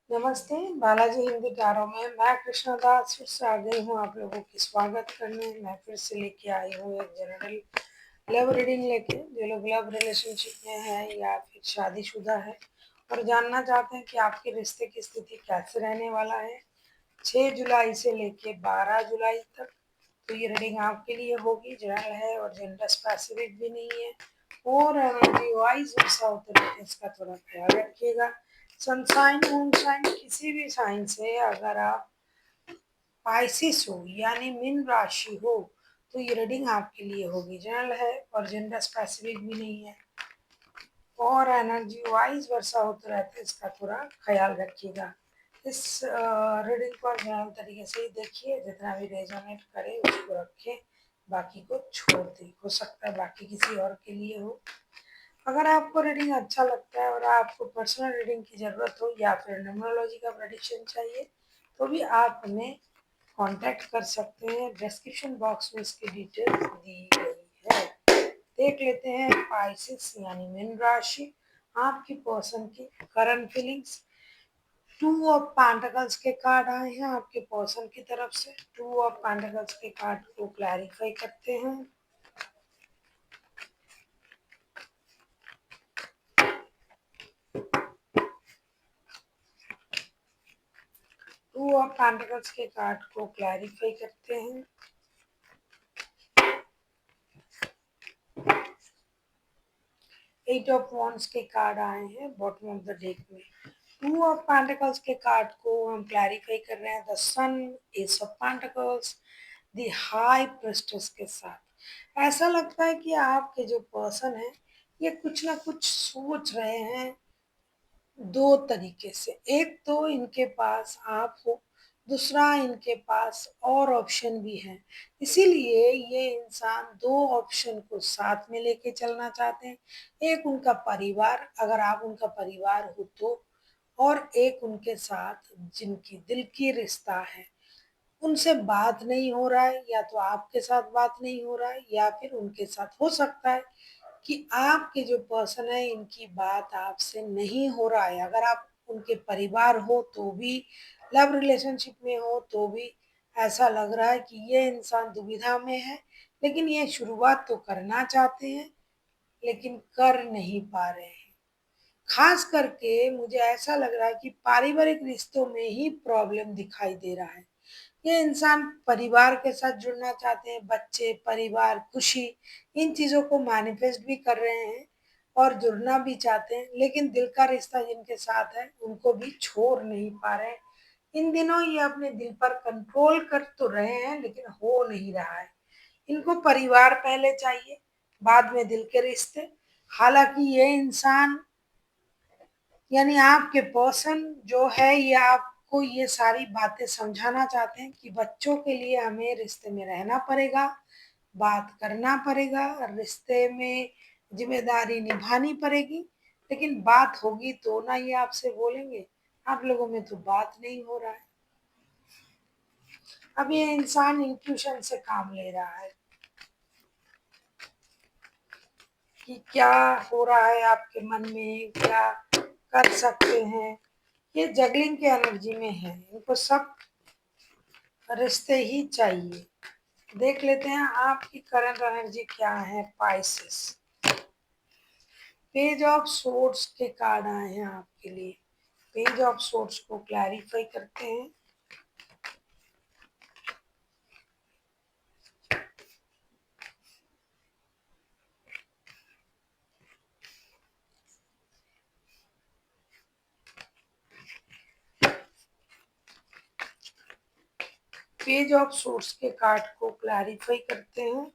नमस्ते, बालाजी हिंदी टारो में मैं कृष्णा दास फिर से आ गई हूँ आप लोगों की स्वागत करने। मैं फिर से लेके आई हूँ एक जनरल लव रीडिंग लेके। जो लोग लव रिलेशनशिप में है या फिर शादीशुदा है और जानना चाहते हैं कि आपके रिश्ते की स्थिति कैसे रहने वाला है 6 जुलाई से लेके 12 जुलाई तक, तो ये रीडिंग आपके लिए होगी। जनरल है और जेंडर स्पेसिफिक भी नहीं है और एनर्जी वाइज वैसा होता है, इसका थोड़ा ख्याल रखिएगा। सनशाइन मूनशाइन किसी भी साइन से अगर आप पाइसिस हो यानी मीन राशि हो तो ये रीडिंग आपके लिए होगी। जनरल है और जेंडर स्पेसिफिक भी नहीं है और एनर्जी वाइज वर्षा होता रहता है, इसका थोड़ा ख्याल रखिएगा। इस रीडिंग को जनरल तरीके से ही देखिए, जितना भी रेजोनेट करे उसको रखें, बाकी को छोड़ दें। हो सकता है बाकी किसी और के लिए हो। अगर आपको रीडिंग अच्छा लगता है और आपको पर्सनल रीडिंग की ज़रूरत हो या फिर न्यूमरोलॉजी का प्रेडिक्शन चाहिए तो भी आप हमें कांटेक्ट कर सकते हैं। डिस्क्रिप्शन बॉक्स में इसकी डिटेल्स दी गई है। देख लेते हैं पाइसिस यानी मीन राशि, आपकी पर्सन की current feelings. Two of pentacles के कार्ड आए हैं आपके पर्सन की तरफ से। टू ऑफ पेंटिकल्स के कार्ड को क्लैरिफाई करते हैं। टू ऑफ पेंटिकल्स के कार्ड को क्लैरिफाई करते हैं। एट ऑफ वॉन्ड्स के कार्ड आए हैं बॉटम ऑफ द डेक में। टू ऑफ पेंटिकल्स के कार्ड को हम क्लैरिफाई कर रहे हैं the sun, ace of pentacles, the high priestess के साथ। ऐसा लगता है कि आपके जो पर्सन है ये कुछ ना कुछ सोच रहे हैं दो तरीके से। एक तो इनके पास आप हो, दूसरा इनके पास और ऑप्शन भी है। इसीलिए ये इंसान दो ऑप्शन को साथ में लेके चलना चाहते हैं। एक उनका परिवार, अगर आप उनका परिवार हो तो, और एक उनके साथ जिनकी दिल की रिश्ता है उनसे बात नहीं हो रहा है, या तो आपके साथ बात नहीं हो रहा है या फिर उनके साथ। हो सकता है कि आपके जो पर्सन है इनकी बात आपसे नहीं हो रहा है। अगर आप उनके परिवार हो तो भी, लव रिलेशनशिप में हो तो भी, ऐसा लग रहा है कि ये इंसान दुविधा में है। लेकिन ये शुरुआत तो करना चाहते हैं लेकिन कर नहीं पा रहे हैं। खास करके मुझे ऐसा लग रहा है कि पारिवारिक रिश्तों में ही प्रॉब्लम दिखाई दे रहा है। ये इंसान परिवार के साथ जुड़ना चाहते हैं, बच्चे, परिवार, खुशी, इन चीज़ों को मैनिफेस्ट भी कर रहे हैं और जुड़ना भी चाहते हैं, लेकिन दिल का रिश्ता जिनके साथ है उनको भी छोड़ नहीं पा रहे हैं। इन दिनों ये अपने दिल पर कंट्रोल कर तो रहे हैं लेकिन हो नहीं रहा है। इनको परिवार पहले चाहिए, बाद में दिल के रिश्ते। हालांकि ये इंसान यानी आपके पर्सन जो है ये आपको ये सारी बातें समझाना चाहते हैं कि बच्चों के लिए हमें रिश्ते में रहना पड़ेगा, बात करना पड़ेगा, रिश्ते में जिम्मेदारी निभानी पड़ेगी। लेकिन बात होगी तो ना ये आपसे बोलेंगे। आप लोगों में तो बात नहीं हो रहा है। अब ये इंसान इंट्यूशन से काम ले रहा है कि क्या हो रहा है आपके मन में, क्या कर सकते हैं। ये जगलिंग के एनर्जी में है, इनको सब रिश्ते ही चाहिए। देख लेते हैं आपकी करंट एनर्जी क्या है पाइसेस। पेज ऑफ सोर्ड्स के कार्ड आए हैं आपके लिए। पेज ऑफ सोर्ड्स को क्लैरिफाई करते हैं। पेज ऑफ सोर्ड्स के कार्ड को क्लैरिफाई करते हैं।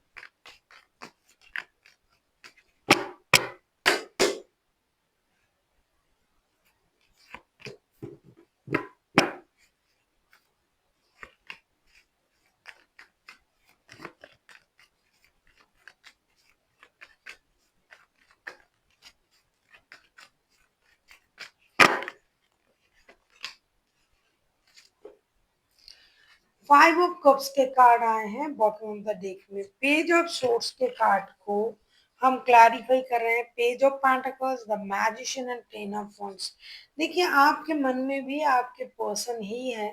फाइव ऑफ कप्स के कार्ड आए हैं बॉटम ऑफ द डेक में। पेज ऑफ सोर्ड्स के कार्ड को हम क्लैरिफाई कर रहे हैं page of pentacles, the magician and ten of wands. देखिए आपके मन में भी आपके पर्सन ही है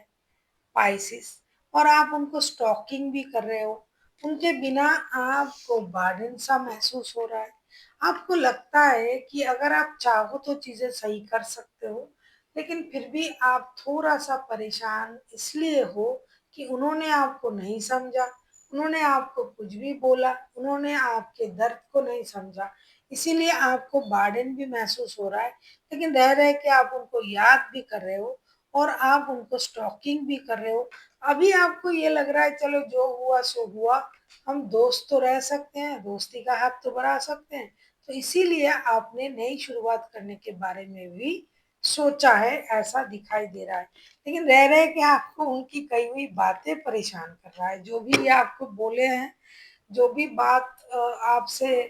पाइसिस, और आप उनको स्टॉकिंग भी कर रहे हो। उनके बिना आपको बर्डन सा महसूस हो रहा है। आपको लगता है कि अगर आप चाहो तो चीजें सही कर सकते हो, लेकिन फिर भी आप थोड़ा सा परेशान इसलिए हो कि उन्होंने आपको नहीं समझा, उन्होंने आपको कुछ भी बोला, उन्होंने आपके दर्द को नहीं समझा। इसीलिए आपको बर्डन भी महसूस हो रहा है, लेकिन रह रहे के आप उनको याद भी कर रहे हो और आप उनको स्टॉकिंग भी कर रहे हो। अभी आपको ये लग रहा है चलो जो हुआ सो हुआ, हम दोस्त तो रह सकते हैं, दोस्ती का हाथ तो बढ़ा सकते हैं। तो इसीलिए आपने नई शुरुआत करने के बारे में भी सोचा है, ऐसा दिखाई दे रहा है। लेकिन रह रहे कि आपको उनकी कही हुई बातें परेशान कर रहा है। जो भी ये आपको बोले हैं, जो भी बात आपसे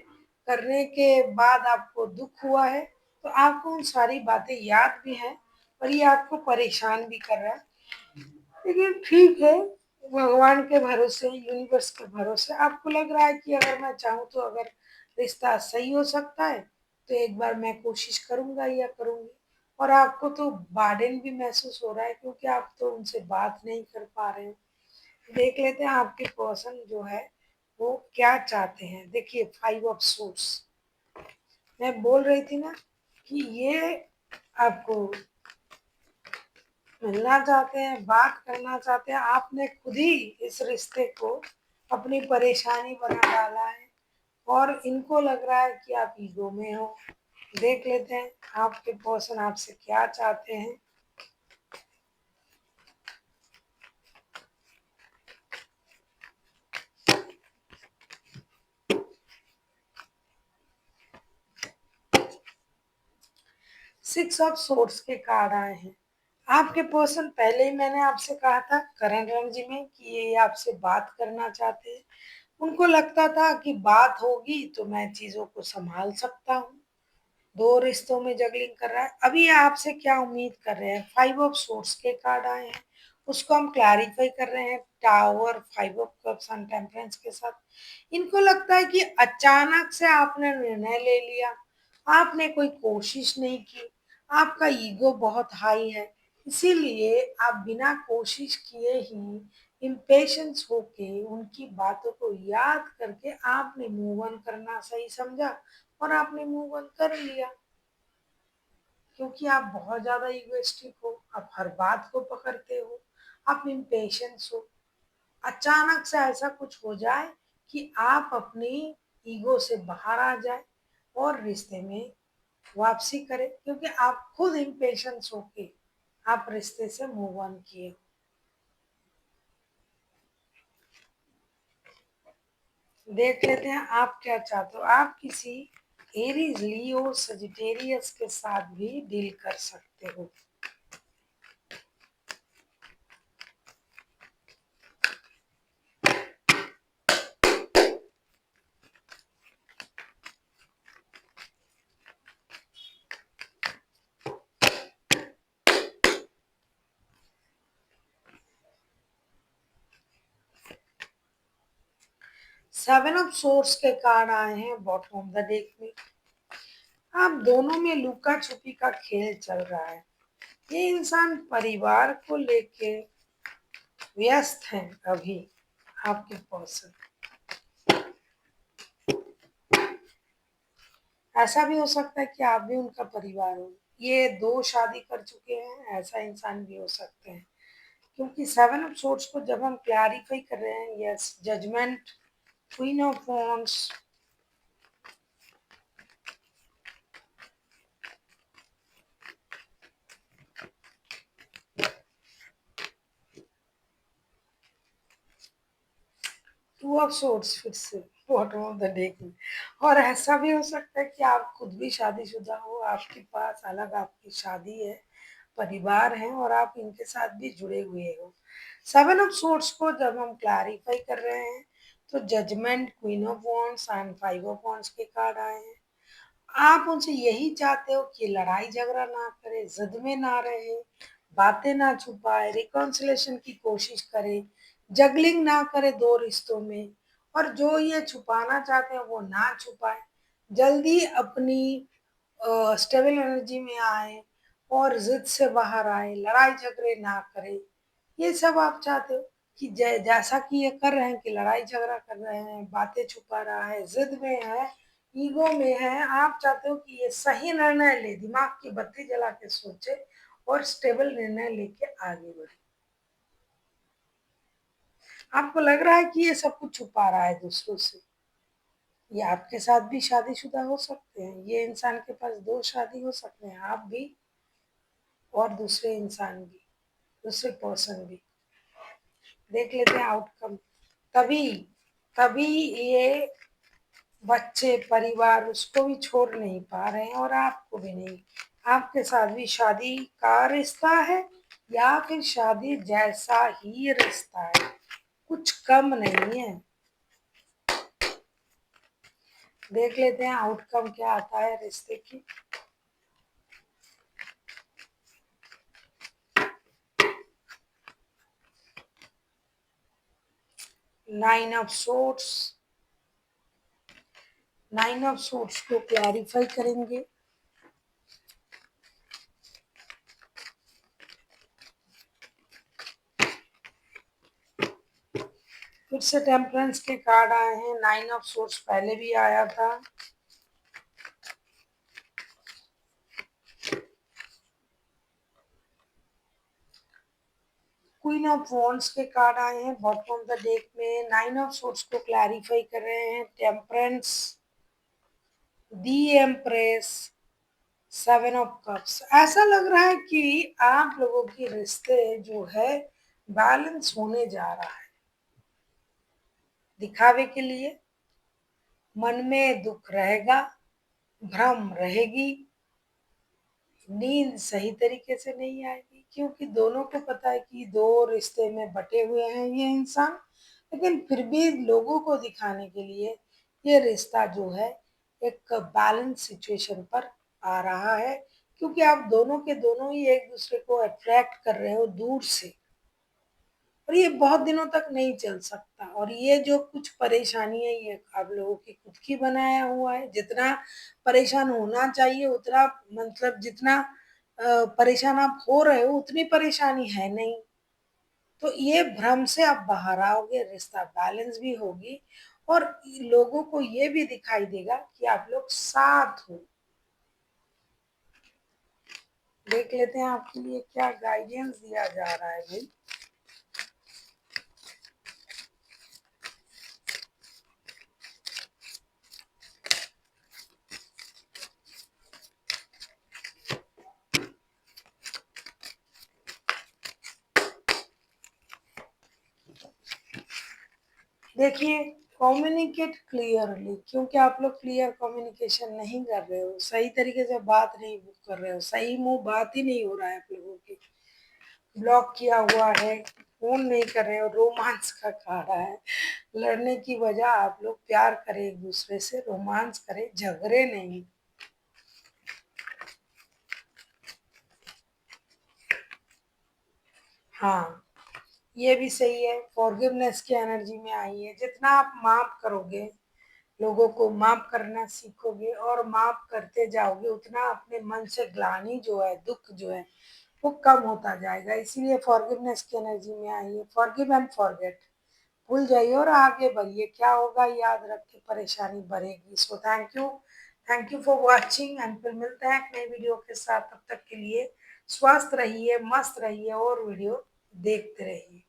करने के बाद आपको दुख हुआ है, तो आपको उन सारी बातें याद भी हैं और ये आपको परेशान भी कर रहा है। लेकिन ठीक है, भगवान के भरोसे, यूनिवर्स के भरोसे आपको लग रहा है कि अगर मैं चाहूँ तो अगर रिश्ता सही हो सकता है तो एक बार मैं कोशिश करूंगा या करूंगी। और आपको तो बर्डन भी महसूस हो रहा है क्योंकि आप तो उनसे बात नहीं कर पा रहे हो। देख लेते हैं आपके पर्सन जो है वो क्या चाहते हैं। देखिए फाइव ऑफ सोर्स, मैं बोल रही थी ना कि ये आपको मिलना चाहते हैं, बात करना चाहते हैं। आपने खुद ही इस रिश्ते को अपनी परेशानी बना डाला है और इनको लग रहा है कि आप ईगो में हो। देख लेते हैं आपके पर्सन आपसे क्या चाहते हैं। 6 ऑफ सोर्स के कार्ड आए हैं। आपके पर्सन, पहले ही मैंने आपसे कहा था करण रणजी में कि ये आपसे बात करना चाहते हैं। उनको लगता था कि बात होगी तो मैं चीजों को संभाल सकता हूँ। दो रिश्तों में जगलिंग कर रहा है। अभी ये आपसे क्या उम्मीद कर रहे हैं? फाइव ऑफ सोर्स के कार्ड आए हैं, उसको हम क्लैरिफाई कर रहे हैं tower, five of cups and temperance के साथ। इनको लगता है कि अचानक से आपने निर्णय ले लिया, आपने कोई कोशिश नहीं की, आपका ईगो बहुत हाई है, इसीलिए आप बिना कोशिश किए ही इम्पेशंस होके उनकी बातों को याद करके आपने मूव ऑन करना सही समझा और आपने मूव ऑन कर लिया। क्योंकि आप बहुत ज्यादा इगोइस्टिक हो, आप हर बात को पकड़ते हो, आप इम्पेशंस हो। अचानक से ऐसा कुछ हो जाए कि आप अपनी ईगो से बाहर आ जाए और रिश्ते में वापसी करें, क्योंकि आप खुद इम्पेशंस होके आप रिश्ते से मूव ऑन किए हो। देख लेते हैं आप क्या चाहते हो। आप किसी एरीज, लियो, सजिटेरियस के साथ भी डील कर सकते हो। 7 ऑफ सोर्स के कार्ड आए हैं बॉटम ऑफ द डेक में। आप दोनों में लुका छुपी का खेल चल रहा है। ये इंसान परिवार को लेके व्यस्त है अभी। आपके पर्सन, ऐसा भी हो सकता है कि आप भी उनका परिवार हो। ये दो शादी कर चुके हैं, ऐसा इंसान भी हो सकते हैं। क्योंकि 7 ऑफ सोर्स को जब हम क्लैरिफाई कर रहे हैं, yes, judgement, queen of wands, two of swords, फिर से बॉटम ऑफ द डेक में। और ऐसा भी हो सकता है कि आप खुद भी शादीशुदा हो, आपके पास अलग आपकी शादी है, परिवार है और आप इनके साथ भी जुड़े हुए हो। 7 ऑफ सोर्स को जब हम क्लैरिफाई कर रहे हैं तो judgement, queen of wands and five of wands के कार्ड आए हैं। आप उनसे यही चाहते हो कि लड़ाई झगड़ा ना करे, जिद में ना रहे, बातें ना छुपाए, रिकॉन्सिलेशन की कोशिश करे, जगलिंग ना करे दो रिश्तों में, और जो ये छुपाना चाहते हैं वो ना छुपाए। जल्दी अपनी स्टेबल एनर्जी में आए और जिद से बाहर आए, लड़ाई झगड़े ना करें। ये सब आप चाहते हो कि जैसा कि ये कर रहे हैं कि लड़ाई झगड़ा कर रहे हैं, बातें छुपा रहा है, जिद में है, ईगो में है। आप चाहते हो कि ये सही निर्णय ले, दिमाग की बत्ती जला के सोचे और स्टेबल निर्णय लेके आगे बढ़े। आपको लग रहा है कि ये सब कुछ छुपा रहा है दूसरों से। ये आपके साथ भी शादीशुदा हो सकते हैं, ये इंसान के पास 2 शादी हो सकते हैं, आप भी और दूसरे इंसान भी, दूसरे पर्सन भी। देख लेते हैं आउटकम। तभी तभी ये बच्चे, परिवार उसको भी छोड़ नहीं पा रहे हैं और आपको भी नहीं। आपके साथ भी शादी का रिश्ता है या फिर शादी जैसा ही रिश्ता है, कुछ कम नहीं है। देख लेते हैं आउटकम क्या आता है रिश्ते की। Nine of swords, nine of swords को क्लैरिफाई करेंगे। फिर से टेम्परेंस के कार्ड आए हैं, नाइन ऑफ सोर्ड्स पहले भी आया था। क्वीन ऑफ वॉन्ड्स के कार्ड आए हैं बॉटम ऑफ द डेक में। नाइन ऑफ सोर्ड्स को क्लैरिफाई कर रहे हैं, temperance, the empress, seven of cups. ऐसा लग रहा है कि आप लोगों के रिश्ते जो है बैलेंस होने जा रहा है। दिखावे के लिए मन में दुख रहेगा, भ्रम रहेगी, नींद सही तरीके से नहीं आएगी, क्योंकि दोनों को पता है कि 2 रिश्ते में बटे हुए हैं ये इंसान। लेकिन फिर भी लोगों को दिखाने के लिए ये रिश्ता जो है एक बैलेंस सिचुएशन पर आ रहा है, क्योंकि आप दोनों के दोनों ही एक दूसरे को अट्रैक्ट कर रहे हो दूर से। और ये बहुत दिनों तक नहीं चल सकता, और ये जो कुछ परेशानी है ये आप लोगों की खुद की बनाया हुआ है। जितना परेशान होना चाहिए उतना, मतलब जितना परेशान आप हो रहे हो उतनी परेशानी है नहीं। तो ये भ्रम से आप बाहर आओगे, रिश्ता बैलेंस भी होगी और लोगों को ये भी दिखाई देगा कि आप लोग साथ हो। देख लेते हैं आपके लिए क्या गाइडेंस दिया जा रहा है भाई। देखिए, कम्युनिकेट क्लियरली, क्योंकि आप लोग क्लियर कम्युनिकेशन नहीं कर रहे हो, सही तरीके से बात नहीं कर रहे हो, सही मुंह बात ही नहीं हो रहा है आप लोगों की। ब्लॉक किया हुआ है, फोन नहीं कर रहे हो, रोमांस का खा है। लड़ने की वजह आप लोग प्यार करें, एक दूसरे से रोमांस करें, झगड़े नहीं। हाँ, ये भी सही है, फॉरगिवनेस की एनर्जी में आई है। जितना आप माफ करोगे, लोगों को माफ करना सीखोगे और माफ करते जाओगे, उतना अपने मन से ग्लानि जो है, दुख जो है, वो कम होता जाएगा। इसीलिए फॉरगिवनेस की एनर्जी में आई है। फॉरगिव एंड फॉरगेट, भूल जाइए और आगे बढ़िए। क्या होगा याद रख के परेशानी बढ़ेगी। So thank you for watching and फिर मिलते हैं एक नई वीडियो के साथ। तब तक के लिए स्वस्थ रहिए, मस्त रहिए और वीडियो देखते रहिए।